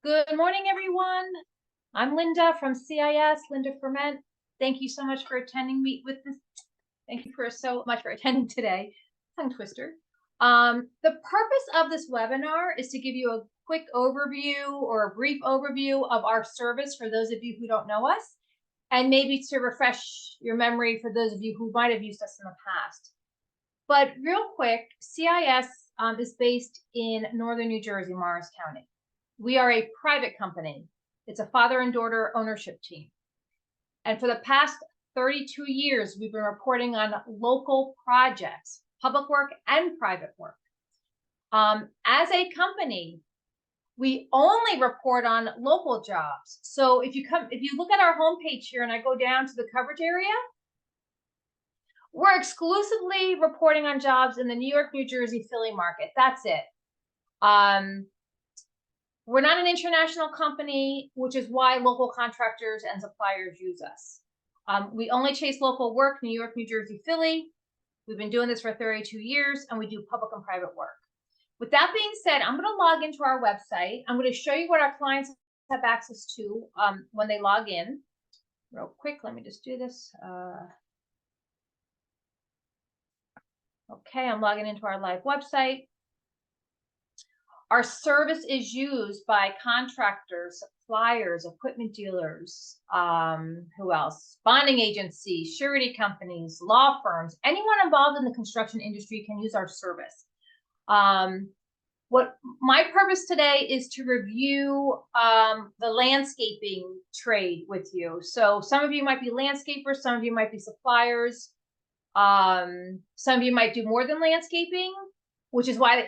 Good morning, everyone. I'm Linda from CIS, Linda Ferment. Thank you so much for attending me with this. Thank you for so much for attending today. Tongue twister. The purpose of this webinar is to give you a quick overview or a brief overview of our service for those of you who don't know us, and maybe to refresh your memory for those of you who might have used us in the past. But real quick, CIS is based in northern New Jersey, Morris County. We are a private company. It's a father and daughter ownership team. And for the past 32 years, we've been reporting on local projects, public work and private work. As a company, we only report on local jobs. So if you look at our homepage here and I go down to the coverage area, we're exclusively reporting on jobs in the New York, New Jersey, Philly market. That's it. We're not an international company, which is why local contractors and suppliers use us. We only chase local work, New York, New Jersey, Philly. We've been doing this for 32 years, and we do public and private work. With that being said, I'm going to log into our website. I'm going to show you what our clients have access to when they log in. Real quick, let me just do this. Okay, I'm logging into our live website. Our service is used by contractors, suppliers, equipment dealers, who else? Bonding agencies, surety companies, law firms, anyone involved in the construction industry can use our service. What my purpose today is to review the landscaping trade with you. So some of you might be landscapers, some of you might be suppliers, some of you might do more than landscaping, which is why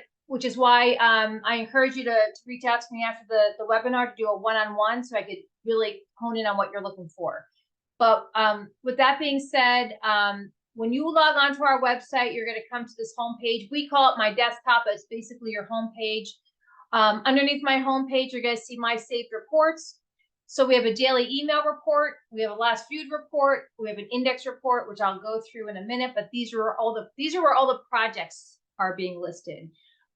I encourage you to reach out to me after the webinar to do a one-on-one so I could really hone in on what you're looking for. But with that being said, when you log on to our website, you're going to come to this homepage. We call it my desktop. It's basically your homepage. Underneath my homepage, you're going to see my saved reports. So we have a daily email report. We have a last viewed report. We have an index report, which I'll go through in a minute. But these are where all the projects are being listed.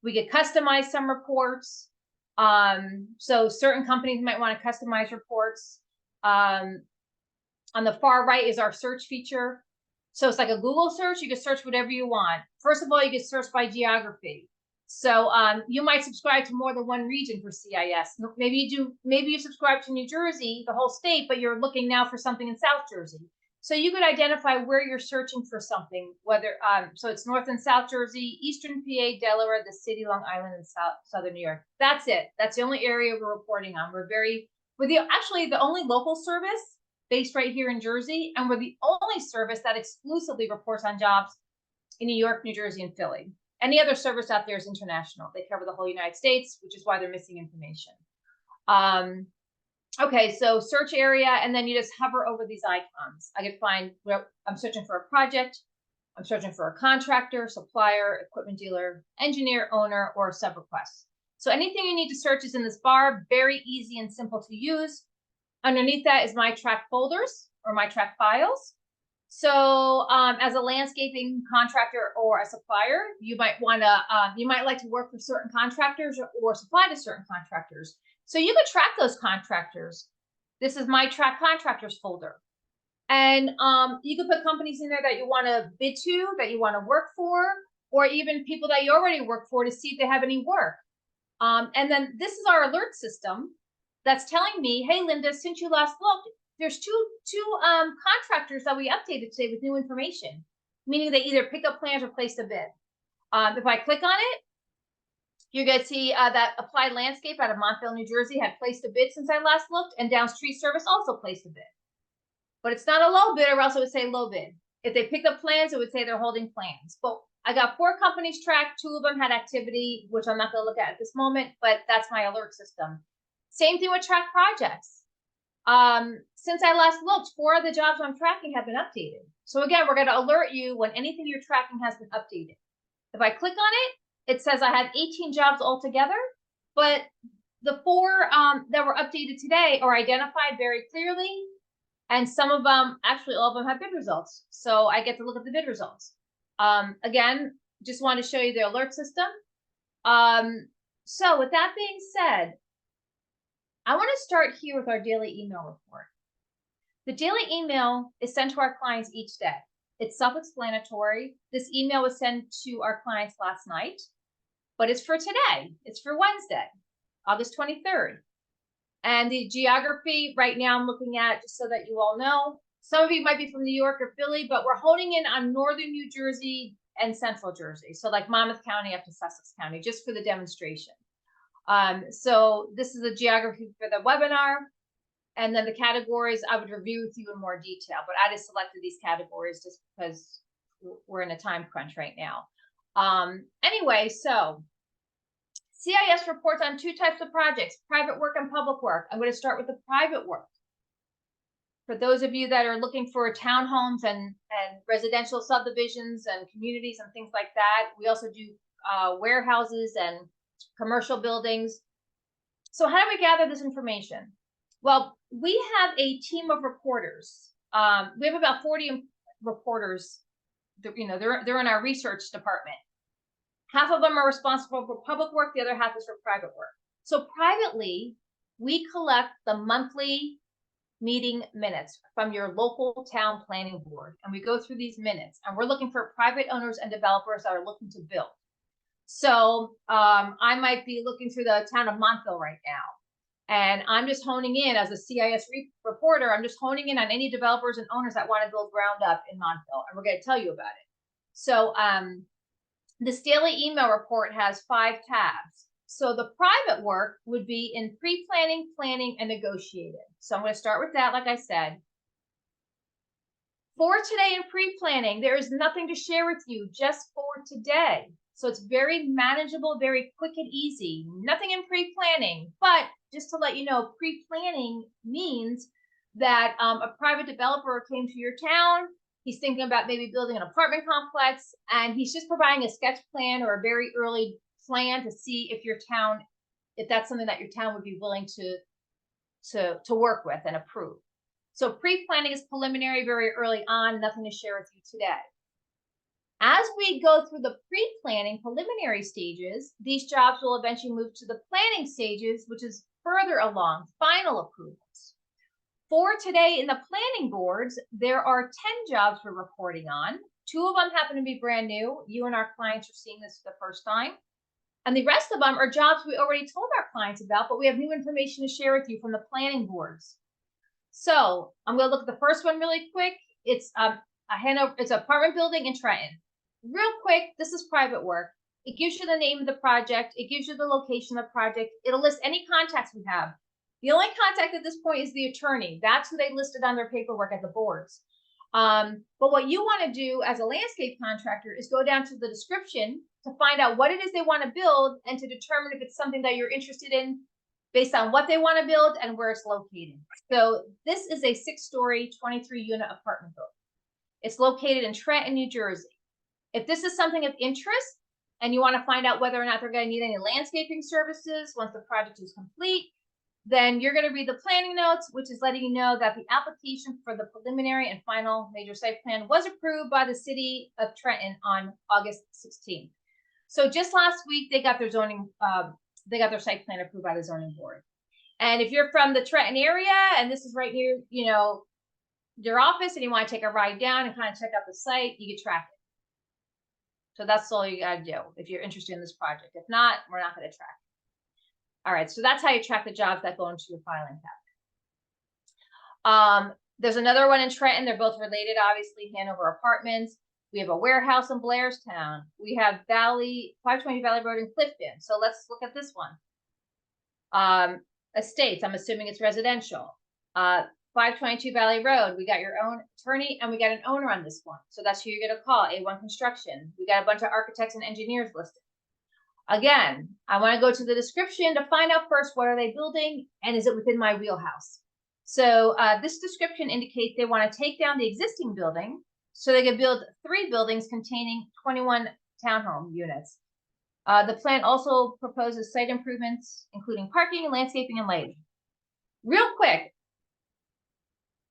We could customize some reports. So certain companies might want to customize reports. On the far right is our search feature. So it's like a Google search. You can search whatever you want. First of all, you can search by geography. So you might subscribe to more than one region for CIS. Maybe you subscribe to New Jersey, the whole state, but you're looking now for something in South Jersey. So you could identify where you're searching for something, whether so it's North and South Jersey, Eastern PA, Delaware, the city, Long Island, and Southern New York. That's it. That's the only area we're reporting on. We're actually the only local service based right here in Jersey, and we're the only service that exclusively reports on jobs in New York, New Jersey, and Philly. Any other service out there is international. They cover the whole United States, which is why they're missing information. Okay, so search area, and then you just hover over these icons. I can find, I'm searching for a project, I'm searching for a contractor, supplier, equipment dealer, engineer, owner, or a sub request. So anything you need to search is in this bar, very easy and simple to use. Underneath that is my track folders or my track files. So as a landscaping contractor or a supplier, you might like to work for certain contractors or supply to certain contractors. So you could track those contractors. This is my track contractors folder. And you could put companies in there that you want to bid to, that you want to work for, or even people that you already work for to see if they have any work. And then this is our alert system that's telling me, hey, Linda, since you last looked, there's two contractors that we updated today with new information, meaning they either picked up plans or placed a bid. If I click on it, you're going to see that Applied Landscape out of Montville, New Jersey had placed a bid since I last looked, and Downs Tree Service also placed a bid. But it's not a low bid, or else it would say low bid. If they picked up plans, it would say they're holding plans. But I got 4 companies tracked. 2 of them had activity, which I'm not going to look at this moment, but that's my alert system. Same thing with track projects. Since I last looked, 4 of the jobs I'm tracking have been updated. So again, we're going to alert you when anything you're tracking has been updated. If I click on it, it says I have 18 jobs altogether, but the 4 that were updated today are identified very clearly, and some of them, actually all of them, have bid results. So I get to look at the bid results. Again, just want to show you the alert system. So with that being said, I want to start here with our daily email report. The daily email is sent to our clients each day. It's self-explanatory. This email was sent to our clients last night, but it's for today. It's for Wednesday, August 23rd. And the geography right now I'm looking at, just so that you all know, some of you might be from New York or Philly, but we're honing in on northern New Jersey and central Jersey. So like Monmouth County up to Sussex County, just for the demonstration. So this is the geography for the webinar. And then the categories I would review with you in more detail, but I just selected these categories just because we're in a time crunch right now. Anyway, so CIS reports on 2 types of projects, private work and public work. I'm going to start with the private work. For those of you that are looking for townhomes and residential subdivisions and communities and things like that, we also do warehouses and commercial buildings. So how do we gather this information? Well, we have a team of reporters. We have about 40 reporters. They're in our research department. Half of them are responsible for public work. The other half is for private work. So privately, we collect the monthly meeting minutes from your local town planning board. And we go through these minutes, and we're looking for private owners and developers that are looking to build. So I might be looking through the town of Montville right now, and I'm just honing in as a CIS reporter. I'm just honing in on any developers and owners that want to build ground up in Montville, and we're going to tell you about it. So this daily email report has 5 tabs. So the private work would be in pre-planning, planning, and negotiating. So I'm going to start with that, like I said. For today in pre-planning, there is nothing to share with you just for today. So it's very manageable, very quick and easy. Nothing in pre-planning, but just to let you know, pre-planning means that a private developer came to your town. He's thinking about maybe building an apartment complex, and he's just providing a sketch plan or a very early plan to see if your town, if that's something that your town would be willing to work with and approve. So pre-planning is preliminary, very early on, nothing to share with you today. As we go through the pre-planning preliminary stages, these jobs will eventually move to the planning stages, which is further along, final approvals. For today in the planning boards, there are 10 jobs we're reporting on. 2 of them happen to be brand new. You and our clients are seeing this for the first time. And the rest of them are jobs we already told our clients about, but we have new information to share with you from the planning boards. So I'm going to look at the first one really quick. It's it's an apartment building in Trenton. Real quick, this is private work. It gives you the name of the project. It gives you the location of the project. It'll list any contacts we have. The only contact at this point is the attorney. That's who they listed on their paperwork at the boards. But what you want to do as a landscape contractor is go down to the description to find out what it is they want to build and to determine if it's something that you're interested in based on what they want to build and where it's located. So this is a 6-story, 23-unit apartment building. It's located in Trenton, New Jersey. If this is something of interest and you want to find out whether or not they're going to need any landscaping services once the project is complete, then you're going to read the planning notes, which is letting you know that the application for the preliminary and final major site plan was approved by the city of Trenton on August 16th. So just last week, they got their zoning, they got their site plan approved by the zoning board. And if you're from the Trenton area and this is right near, your office and you want to take a ride down and kind of check out the site, you can track it. So that's all you got to do if you're interested in this project. If not, we're not going to track it. All right, so that's how you track the jobs that go into your filing cabinet. There's another one in Trenton. They're both related, obviously, Hanover Apartments. We have a warehouse in Blairstown. We have 520 Valley Road in Clifton. So let's look at this one. Estates, I'm assuming it's residential. 522 Valley Road, we got your own attorney and we got an owner on this one. So that's who you're going to call, A1 Construction. We got a bunch of architects and engineers listed. Again, I want to go to the description to find out first, what are they building and is it within my wheelhouse? So this description indicates they want to take down the existing building so they can build 3 buildings containing 21 townhome units. The plan also proposes site improvements, including parking, landscaping, and lighting. Real quick,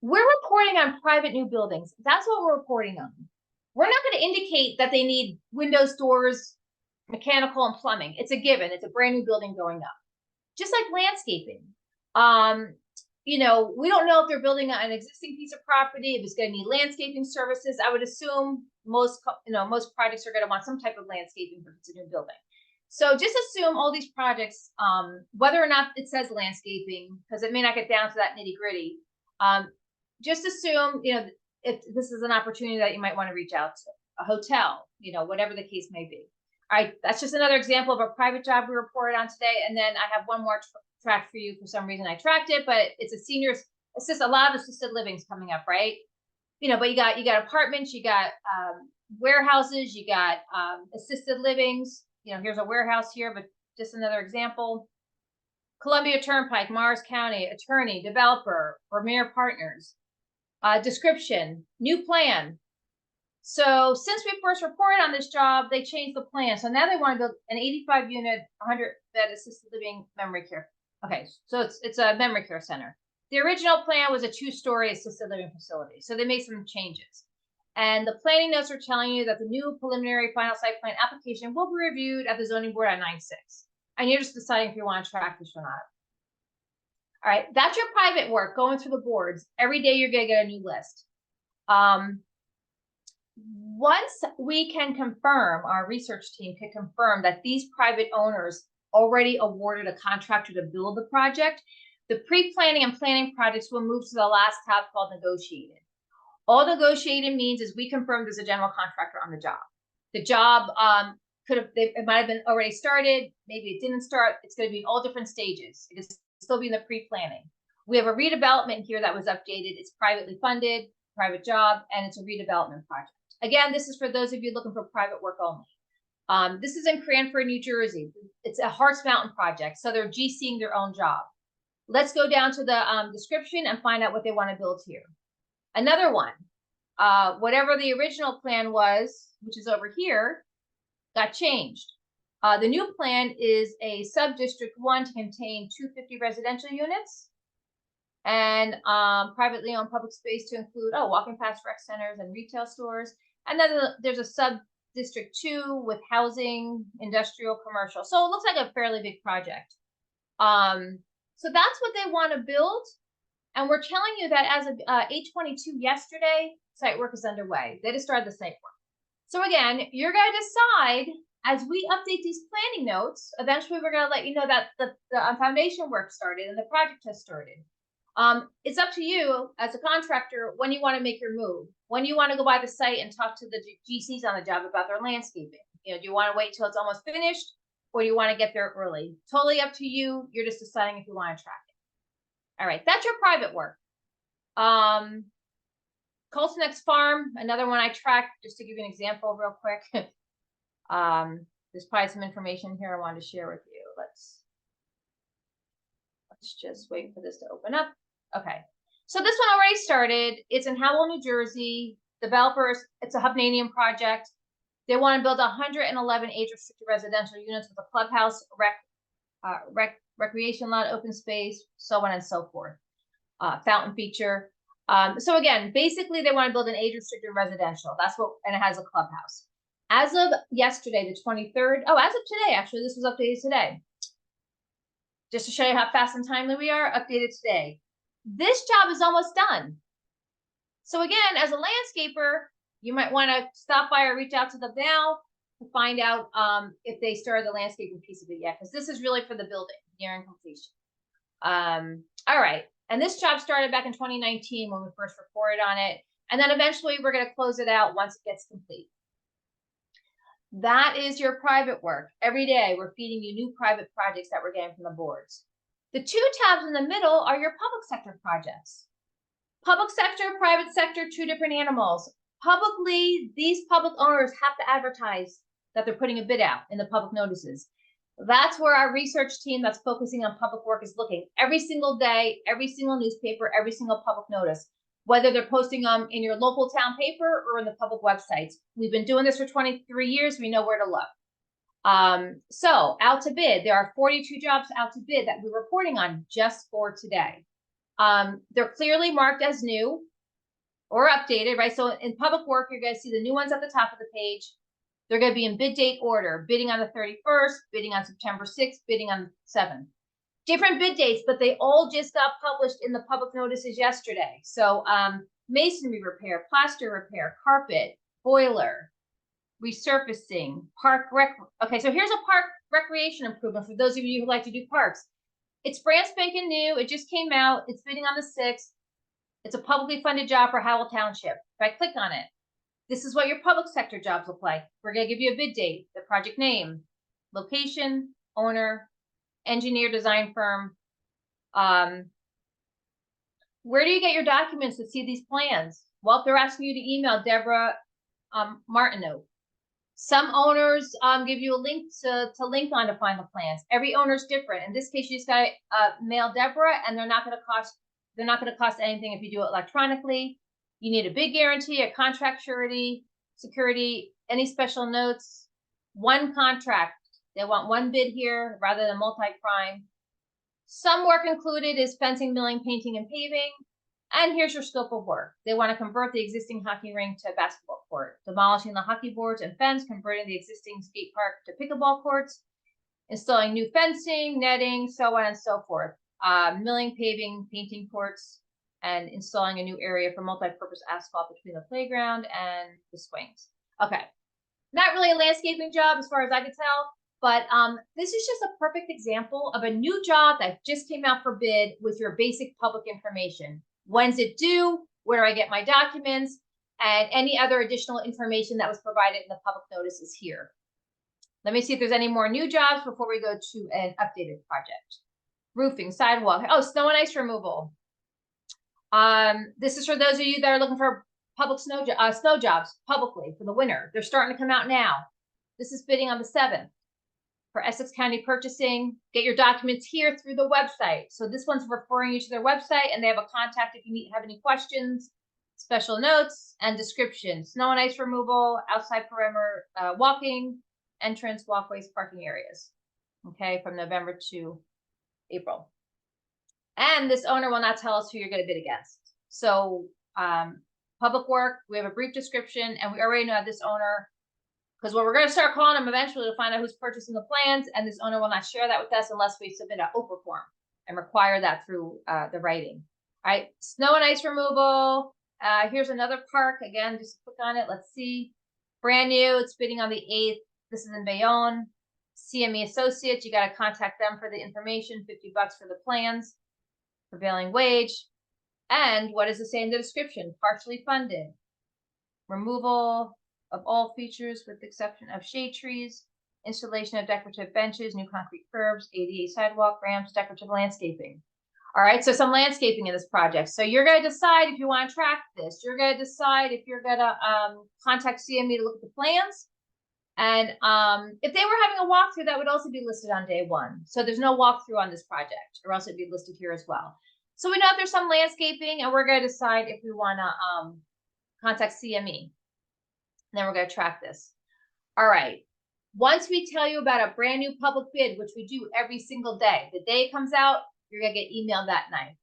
we're reporting on private new buildings. That's what we're reporting on. We're not going to indicate that they need windows, doors, mechanical, and plumbing. It's a given. It's a brand new building going up. Just like landscaping. You know, we don't know if they're building an existing piece of property, if it's going to need landscaping services. I would assume most projects are going to want some type of landscaping if it's a new building. So just assume all these projects, whether or not it says landscaping, because it may not get down to that nitty gritty. Just assume, you know, if this is an opportunity that you might want to reach out to a hotel, you know, whatever the case may be. All right, that's just another example of a private job we reported on today. And then I have one more track for you. For some reason I tracked it, but it's a seniors assist, a lot of assisted living's coming up, right? You know, but you got apartments, you got warehouses, you got assisted livings. You know, here's a warehouse here, but just another example. Columbia Turnpike, Morris County, attorney, developer, Premier Partners. Description, new plan. So since we first reported on this job, they changed the plan. So now they want to build an 85 unit, 100 bed assisted living memory care. Okay, so it's a memory care center. The original plan was a 2-story assisted living facility. So they made some changes. And the planning notes are telling you that the new preliminary final site plan application will be reviewed at the zoning board on 9/6. And you're just deciding if you want to track this or not. All right, that's your private work, going through the boards. Every day you're going to get a new list. Once we can confirm, our research team can confirm that these private owners already awarded a contractor to build the project, the pre-planning and planning projects will move to the last tab called negotiated. All negotiated means is we confirm there's a general contractor on the job. The job it might have been already started, maybe it didn't start. It's going to be in all different stages. It is still be in the pre-planning. We have a redevelopment here that was updated. It's privately funded, private job, and it's a redevelopment project. Again, this is for those of you looking for private work only. This is in Cranford, New Jersey. It's a Harts Mountain project, so they're GCing their own job. Let's go down to the description and find out what they want to build here. Another one, whatever the original plan was, which is over here, got changed. The new plan is a sub-district 1 to contain 250 residential units and privately owned public space to include walking past rec centers and retail stores. And then there's a sub-district 2 with housing, industrial, commercial. So it looks like a fairly big project. So that's what they want to build. And we're telling you that as of 8/22 yesterday, site work is underway. They just started the site work. So again, you're going to decide as we update these planning notes. Eventually, we're going to let you know that the foundation work started and the project has started. It's up to you as a contractor when you want to make your move, when you want to go by the site and talk to the GCs on the job about their landscaping. You know, do you want to wait till it's almost finished, or do you want to get there early? Totally up to you. You're just deciding if you want to track it. All right, that's your private work. Colton X Farm, another one I tracked, just to give you an example real quick. There's probably some information here I wanted to share with you. Let's just wait for this to open up. Okay, so this one already started. It's in Howell, New Jersey. Developers, it's a Hubnanian project. They want to build 111 age-restricted residential units with a clubhouse, recreation lot, open space, so on and so forth. Fountain feature. So again, basically they want to build an age-restricted residential. That's what, and it has a clubhouse. As of yesterday, the 23rd, as of today, actually, this was updated today. Just to show you how fast and timely we are, updated today. This job is almost done. So again, as a landscaper, you might want to stop by or reach out to them now to find out if they started the landscaping piece of it yet, because this is really for the building, nearing completion. All right. And this job started back in 2019 when we first reported on it. And then eventually we're going to close it out once it gets complete. That is your private work. Every day we're feeding you new private projects that we're getting from the boards. The 2 tabs in the middle are your public sector projects. Public sector, private sector, 2 different animals. Publicly, these public owners have to advertise that they're putting a bid out in the public notices. That's where our research team that's focusing on public work is looking every single day, every single newspaper, every single public notice, whether they're posting them in your local town paper or in the public websites. We've been doing this for 23 years. We know where to look. So out to bid, there are 42 jobs out to bid that we're reporting on just for today. They're clearly marked as new or updated, right? So in public work, you're going to see the new ones at the top of the page. They're going to be in bid date order, bidding on the 31st, bidding on September 6th, bidding on 7th. different bid dates, but they all just got published in the public notices yesterday. So masonry repair, plaster repair, carpet, boiler, resurfacing, park rec. Okay, so here's a park recreation improvement for those of you who like to do parks. It's brand spanking new. It just came out. It's bidding on the 6th. It's a publicly funded job for Howell Township. If I click on it, this is what your public sector jobs look like. We're going to give you a bid date, the project name, location, owner, engineer, design firm. Where do you get your documents to see these plans? Well, they're asking you to email Deborah Martineau. Some owners give you a link to link on to find the plans. Every owner's different. In this case, you just got to mail Deborah, and they're not going to cost anything if you do it electronically. You need a bid guarantee, a contract surety, security, any special notes, one contract. They want one bid here rather than multi-prime. Some work included is fencing, milling, painting, and paving. And here's your scope of work. They want to convert the existing hockey rink to a basketball court, demolishing the hockey boards and fence, converting the existing skate park to pickleball courts, installing new fencing, netting, so on and so forth, milling, paving, painting courts, and installing a new area for multi-purpose asphalt between the playground and the swings. Okay, not really a landscaping job as far as I could tell, but this is just a perfect example of a new job that just came out for bid with your basic public information. When's it due? Where do I get my documents? And any other additional information that was provided in the public notices here. Let me see if there's any more new jobs before we go to an updated project. Roofing, sidewalk. Oh, snow and ice removal. This is for those of you that are looking for public snow jobs publicly for the winter. They're starting to come out now. This is bidding on the 7th. For Essex County Purchasing, get your documents here through the website. So this one's referring you to their website, and they have a contact if you have any questions, special notes, and description. Snow and ice removal, outside perimeter walking, entrance, walkways, parking areas. Okay, from November to April. And this owner will not tell us who you're going to bid against. So public work, we have a brief description, and we already know this owner, because we're going to start calling them eventually to find out who's purchasing the plans, and this owner will not share that with us unless we submit an Oprah form and require that through the writing. All right, snow and ice removal. Here's another park. Again, just click on it. Let's see. Brand new. It's bidding on the 8th. This is in Bayonne. CME Associates. You got to contact them for the information. $50 for the plans. Prevailing wage. And what does it say in the description? Partially funded. Removal of all features with the exception of shade trees, installation of decorative benches, new concrete curbs, ADA sidewalk ramps, decorative landscaping. All right, so some landscaping in this project. So you're going to decide if you want to track this. You're going to decide if you're going to contact CME to look at the plans. And if they were having a walkthrough, that would also be listed on day 1. So there's no walkthrough on this project, or else it'd be listed here as well. So we know if there's some landscaping, and we're going to decide if we want to contact CME. And then we're going to track this. All right. Once we tell you about a brand new public bid, which we do every single day, the day it comes out, you're going to get emailed that night.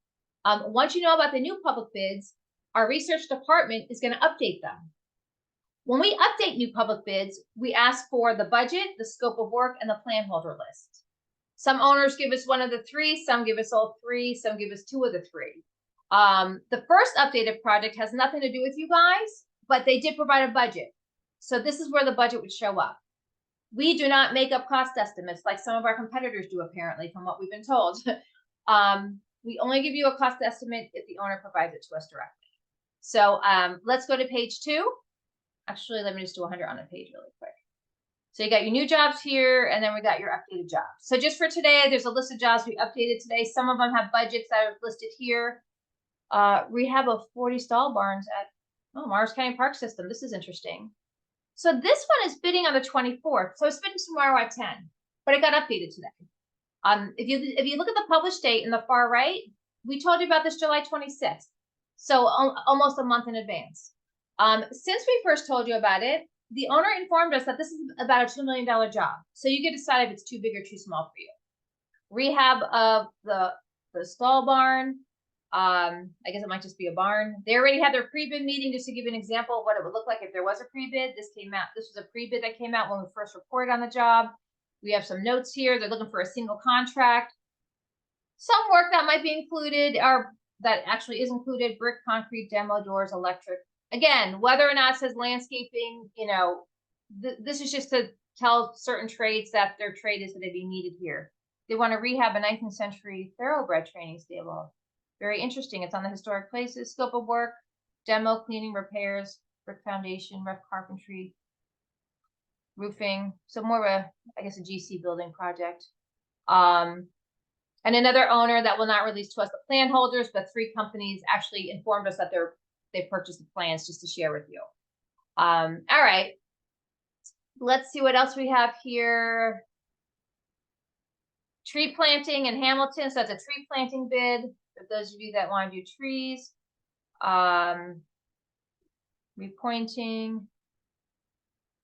Once you know about the new public bids, our research department is going to update them. When we update new public bids, we ask for the budget, the scope of work, and the plan holder list. Some owners give us one of the 3, some give us all 3, some give us 2 of the 3. The first updated project has nothing to do with you guys, but they did provide a budget. So this is where the budget would show up. We do not make up cost estimates like some of our competitors do, apparently, from what we've been told. We only give you a cost estimate if the owner provides it to us directly. So let's go to page 2. Actually, let me just do 100 on a page really quick. So you got your new jobs here, and then we got your updated jobs. So just for today, there's a list of jobs we updated today. Some of them have budgets that are listed here. Rehab of 40 stall barns at Morris County Park System. This is interesting. So this one is bidding on the 24th. So it's bidding tomorrow at 10, but it got updated today. If you look at the published date in the far right, we told you about this July 26th. So almost a month in advance. Since we first told you about it, the owner informed us that this is about a $2 million job. So you can decide if it's too big or too small for you. Rehab of the stall barn. I guess it might just be a barn. They already had their pre-bid meeting, just to give you an example of what it would look like if there was a pre-bid. This was a pre-bid that came out when we first reported on the job. We have some notes here. They're looking for a single contract. Some work that might be included are that actually is included: brick, concrete, demo, doors, electric. Again, whether or not it says landscaping, this is just to tell certain trades that their trade is going to be needed here. They want to rehab a 19th century thoroughbred training stable. Very interesting. It's on the historic places. Scope of work: demo, cleaning, repairs, brick foundation, rough carpentry, roofing. So more of I guess, a GC building project. And another owner that will not release to us the plan holders, but 3 companies actually informed us that they purchased the plans, just to share with you. All right. Let's see what else we have here. Tree planting in Hamilton. So that's a tree planting bid for those of you that want to do trees. Repointing.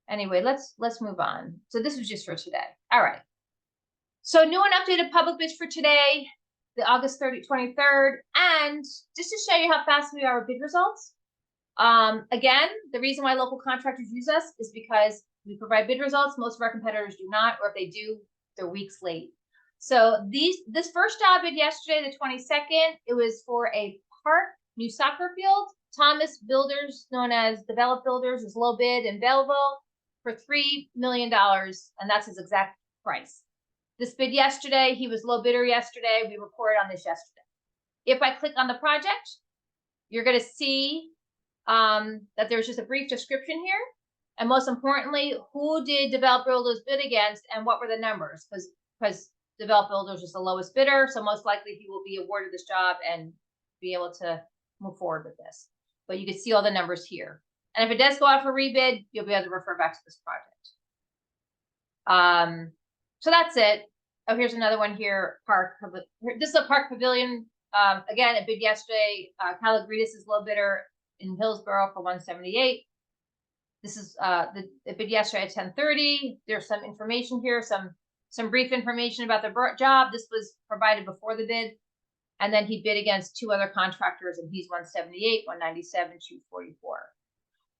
Anyway, let's move on. So this was just for today. All right. So new and updated public bids for today, the August 23rd. And just to show you how fast we are with bid results. Again, the reason why local contractors use us is because we provide bid results. Most of our competitors do not, or if they do, they're weeks late. So this first job bid yesterday, the 22nd, it was for a park, new soccer field. Thomas Builders, known as Develop Builders, is low bid in Belleville for $3 million, and that's his exact price. This bid yesterday, he was low bidder yesterday. We reported on this yesterday. If I click on the project, you're going to see that there's just a brief description here. And most importantly, who did Develop Builders bid against and what were the numbers? Because Develop Builders is the lowest bidder, so most likely he will be awarded this job and be able to move forward with this. But you can see all the numbers here. And if it does go out for rebid, you'll be able to refer back to this project. So that's it. Oh, here's another one here. This is a park pavilion. Again, it bid yesterday. Calagritas is low bidder in Hillsborough for $178. This is it bid yesterday at 10:30. There's some information here, some brief information about the job. This was provided before the bid, and then he bid against 2 other contractors, and he's 178, 197, 244.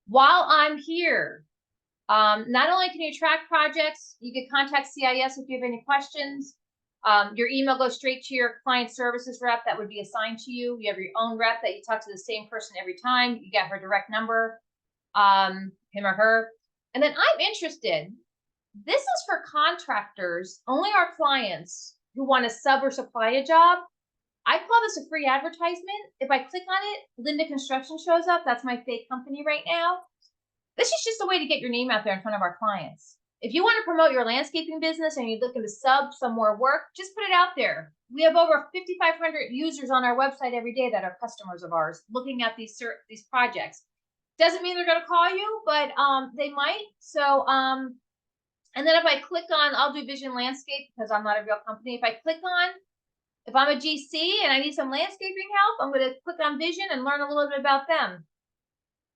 While I'm here, not only can you track projects, you can contact CIS if you have any questions. Your email goes straight to your client services rep that would be assigned to you. You have your own rep that you talk to the same person every time. You get her direct number, him or her. And then I'm interested. This is for contractors, only our clients who want to sub or supply a job. I call this a free advertisement. If I click on it, Linda Construction shows up. That's my fake company right now. This is just a way to get your name out there in front of our clients. If you want to promote your landscaping business and you're looking to sub some more work, just put it out there. We have over 5,500 users on our website every day that are customers of ours looking at these projects. Doesn't mean they're going to call you, but they might. So, and then if I click on, I'll do Vision Landscape because I'm not a real company. If I'm a GC and I need some landscaping help, I'm going to click on Vision and learn a little bit about them.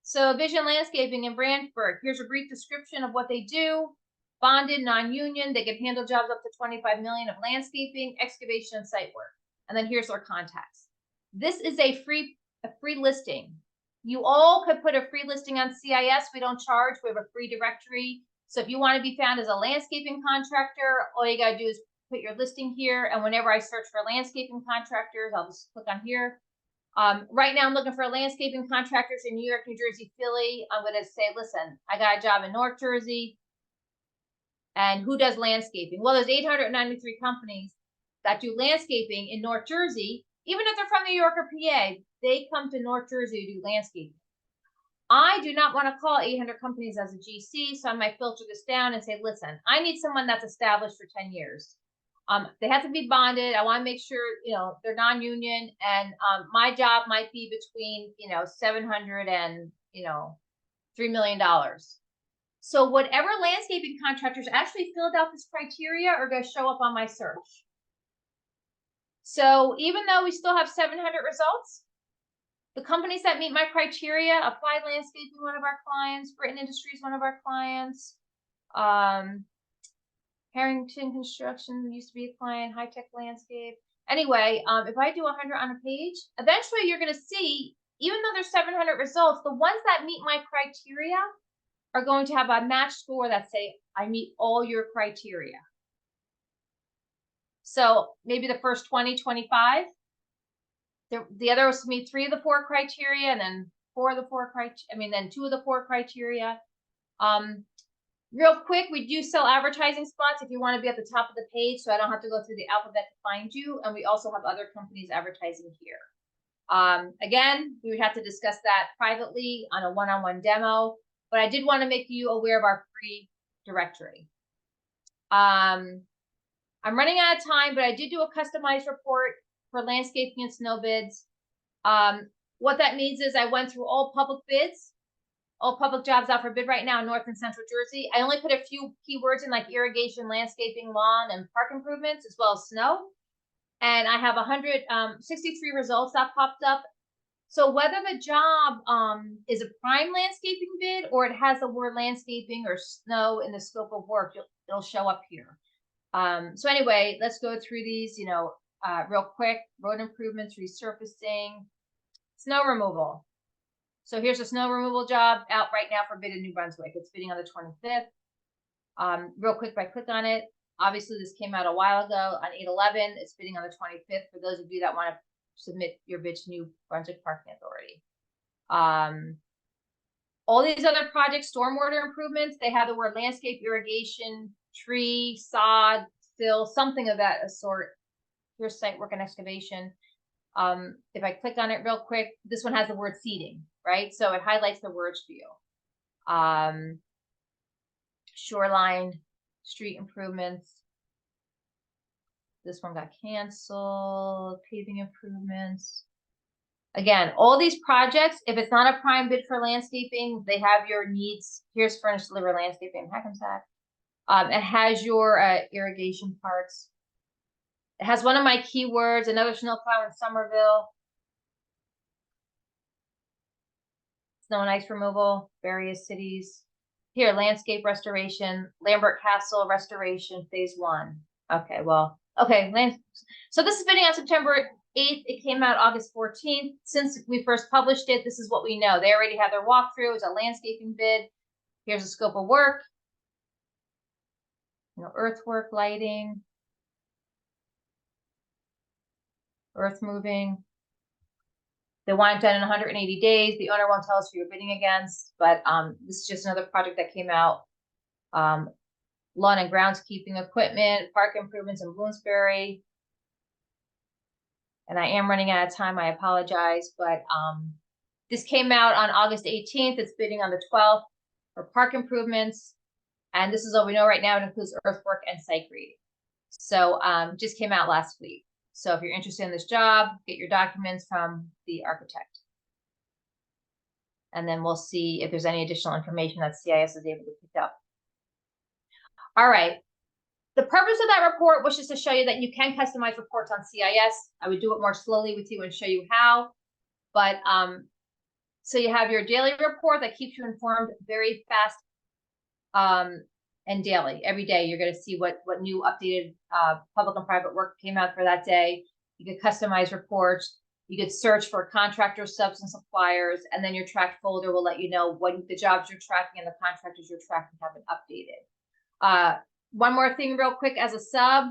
So Vision Landscaping in Branchburg, here's a brief description of what they do. Bonded, non-union, they can handle jobs up to $25 million of landscaping, excavation, and site work. And then here's our contacts. This is a free listing. You all could put a free listing on CIS. We don't charge. We have a free directory. So if you want to be found as a landscaping contractor, all you got to do is put your listing here. And whenever I search for landscaping contractors, I'll just click on here. Right now I'm looking for landscaping contractors in New York, New Jersey, Philly. I'm going to say, listen, I got a job in North Jersey. And who does landscaping? Well, there's 893 companies that do landscaping in North Jersey. Even if they're from New York or PA, they come to North Jersey to do landscaping. I do not want to call 800 companies as a GC, so I might filter this down and say, listen, I need someone that's established for 10 years. They have to be bonded. I want to make sure, they're non-union, and my job might be between, 700 and, $3 million. So whatever landscaping contractors actually filled out this criteria are going to show up on my search. So even though we still have 700 results, the companies that meet my criteria: Applied Landscaping, one of our clients; Britain Industries, one of our clients; Harrington Construction used to be a client; High Tech Landscape. Anyway, if I do 100 on a page, eventually you're going to see, even though there's 700 results, the ones that meet my criteria are going to have a match score that say, I meet all your criteria. So maybe the first 20, 25. The other was to meet 3 of the 4 criteria, and then 4 of the 4 then 2 of the 4 criteria. Real quick, we do sell advertising spots if you want to be at the top of the page, so I don't have to go through the alphabet to find you. And we also have other companies advertising here. Again, we would have to discuss that privately on a one-on-one demo, but I did want to make you aware of our free directory. I'm running out of time, but I did do a customized report for landscaping and snow bids. What that means is I went through all public bids, all public jobs out for bid right now in North and Central Jersey. I only put a few keywords in, like irrigation, landscaping, lawn, and park improvements, as well as snow. And I have 163 results that popped up. So whether the job is a prime landscaping bid or it has the word landscaping or snow in the scope of work, it'll show up here. So anyway, let's go through these, real quick. Road improvements, resurfacing, snow removal. So here's a snow removal job out right now for bid in New Brunswick. It's bidding on the 25th. Real quick, if I click on it, obviously this came out a while ago on 8/11. It's bidding on the 25th for those of you that want to submit your bid to New Brunswick Parking Authority. All these other projects, stormwater improvements, they have the word landscape, irrigation, tree, sod, fill, something of that sort. Here's site work and excavation. If I click on it real quick, this one has the word seeding, right? So it highlights the words for you. Shoreline, street improvements. This one got canceled. Paving improvements. Again, all these projects, if it's not a prime bid for landscaping, they have your needs. Here's furnished deliver landscaping in Hackensack. It has your irrigation parts. It has one of my keywords, another snowplow in Somerville. Snow and ice removal, various cities. Here, landscape restoration, Lambert Castle restoration, phase 1. Okay, well, okay. So this is bidding on September 8th. It came out August 14th. Since we first published it, this is what we know. They already had their walkthrough. It's a landscaping bid. Here's a scope of work. Earthwork, lighting, earth moving. They want it done in 180 days. The owner won't tell us who you're bidding against, but this is just another project that came out. Lawn and groundskeeping equipment, park improvements in Bloomsbury. And I am running out of time. I apologize, but this came out on August 18th. It's bidding on the 12th for park improvements. And this is all we know right now. It includes earthwork and site grading. So just came out last week. So if you're interested in this job, get your documents from the architect. And then we'll see if there's any additional information that CIS is able to pick up. All right. The purpose of that report was just to show you that you can customize reports on CIS. I would do it more slowly with you and show you how. But so you have your daily report that keeps you informed very fast and daily. Every day you're going to see what new updated public and private work came out for that day. You could customize reports. You could search for contractors, subs, and suppliers, and then your tracked folder will let you know what the jobs you're tracking and the contractors you're tracking have been updated. One more thing real quick as a sub,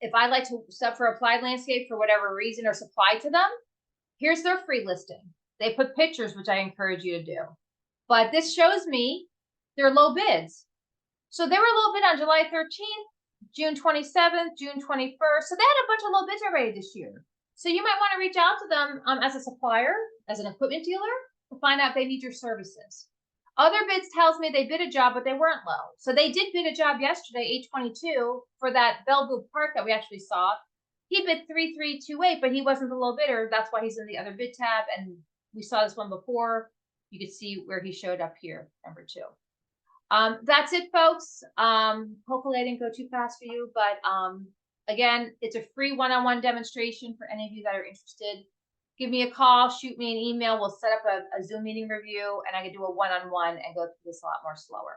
if I'd like to sub for Applied Landscape for whatever reason or supply to them, here's their free listing. They put pictures, which I encourage you to do. But this shows me their low bids. So they were a low bid on July 13th, June 27th, June 21st. So they had a bunch of low bids already this year. So you might want to reach out to them as a supplier, as an equipment dealer, to find out if they need your services. Other bids tells me they bid a job, but they weren't low. So they did bid a job yesterday, 822, for that Bellevue Park that we actually saw. He bid 3328, but he wasn't the low bidder. That's why he's in the other bid tab. And we saw this one before. You could see where he showed up here, number 2. That's it, folks. Hopefully I didn't go too fast for you, but again, it's a free one-on-one demonstration for any of you that are interested. Give me a call, shoot me an email. We'll set up a Zoom meeting review, and I can do a one-on-one and go through this a lot more slower.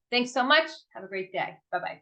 Thanks so much. Have a great day. Bye-bye.